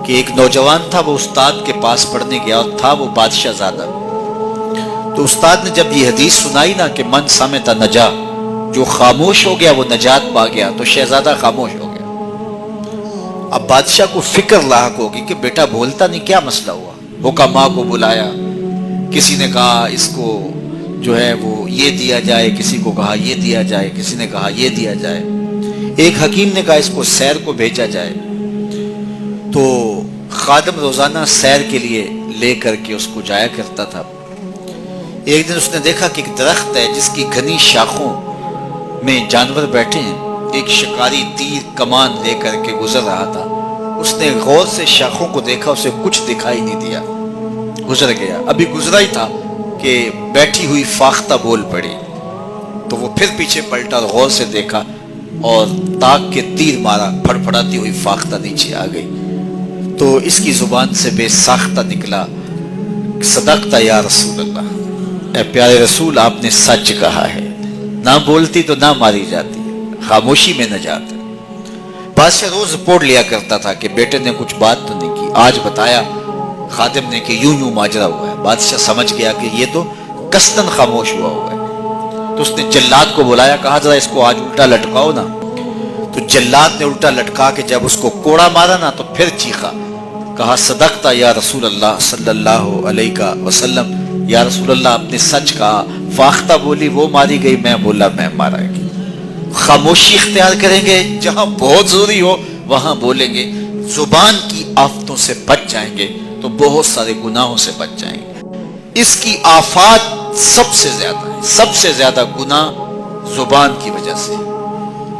کہ ایک نوجوان تھا، وہ استاد کے پاس پڑھنے گیا اور تھا وہ بادشاہ زادہ۔ تو استاد نے جب یہ حدیث سنائی نا کہ من سمت نجا، جو خاموش ہو گیا وہ نجات پا گیا، تو شہزادہ خاموش ہو گیا۔ اب بادشاہ کو فکر لاحق ہوگی کہ بیٹا بولتا نہیں، کیا مسئلہ ہوا؟ حکماء کو بلایا، کسی نے کہا اس کو جو ہے وہ یہ دیا جائے، کسی کو کہا یہ دیا جائے، کسی نے کہا یہ دیا جائے، ایک حکیم نے کہا اس کو سیر کو بھیجا جائے۔ تو خادم روزانہ سیر کے لیے لے کر کے اس کو جایا کرتا تھا۔ ایک دن اس نے دیکھا کہ ایک درخت ہے جس کی گھنی شاخوں میں جانور بیٹھے ہیں، ایک شکاری تیر کمان لے کر کے گزر رہا تھا۔ اس نے غور سے شاخوں کو دیکھا، اسے کچھ دکھائی نہیں دیا، گزر گیا۔ ابھی گزرا ہی تھا کہ بیٹھی ہوئی فاختہ بول پڑی، تو وہ پھر پیچھے پلٹا اور غور سے دیکھا اور تاک کے تیر مارا، پھڑ پھڑاتی ہوئی فاختہ نیچے آ گئی۔ تو اس کی زبان سے بے ساختہ نکلا، صدقت یا رسول اللہ، اے پیارے رسول آپ نے سچ کہا ہے، نہ بولتی تو نہ ماری جاتی، خاموشی میں نجات ہے۔ بادشاہ روز رپورٹ لیا کرتا تھا کہ بیٹے نے کچھ بات تو نہیں کی، آج بتایا خادم نے کہ یوں یوں ماجرا ہوا ہے۔ بادشاہ سمجھ گیا کہ یہ تو قصداً خاموش ہوا ہے، تو اس نے جلاد کو بلایا، کہا ذرا اس کو آج الٹا لٹکاؤ نا۔ تو جلاد نے الٹا لٹکا کے جب اس کو کوڑا مارا نا تو پھر چیخا، کہا صدقتا یا رسول اللہ صلی اللہ علیہ وسلم، یا رسول اللہ آپ نے سچ کہا، فاختہ بولی وہ ماری گئی، میں بولا میں مارا گئی۔ خاموشی اختیار کریں گے، جہاں بہت ضروری ہو وہاں بولیں گے، زبان کی آفتوں سے بچ جائیں گے تو بہت سارے گناہوں سے بچ جائیں گے۔ اس کی آفات سب سے زیادہ ہے، سب سے زیادہ گناہ زبان کی وجہ سے۔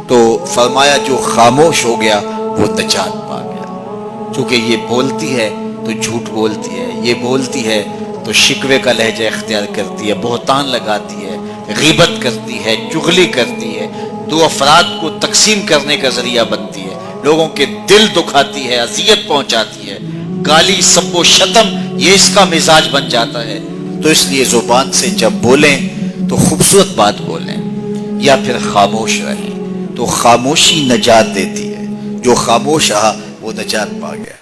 تو فرمایا جو خاموش ہو گیا وہ نجات پا گیا، چونکہ یہ بولتی ہے تو جھوٹ بولتی ہے، یہ بولتی ہے تو شکوے کا لہجہ اختیار کرتی ہے، بہتان لگاتی ہے، غیبت کرتی ہے، چغلی کرتی ہے، دو افراد کو تقسیم کرنے کا ذریعہ بنتی ہے، لوگوں کے دل دکھاتی ہے، اذیت پہنچاتی ہے، گالی سب و شتم یہ اس کا مزاج بن جاتا ہے۔ تو اس لیے زبان سے جب بولیں تو خوبصورت بات بولیں یا پھر خاموش رہیں، تو خاموشی نجات دیتی ہے، جو خاموش رہا وہ نجات پا گیا۔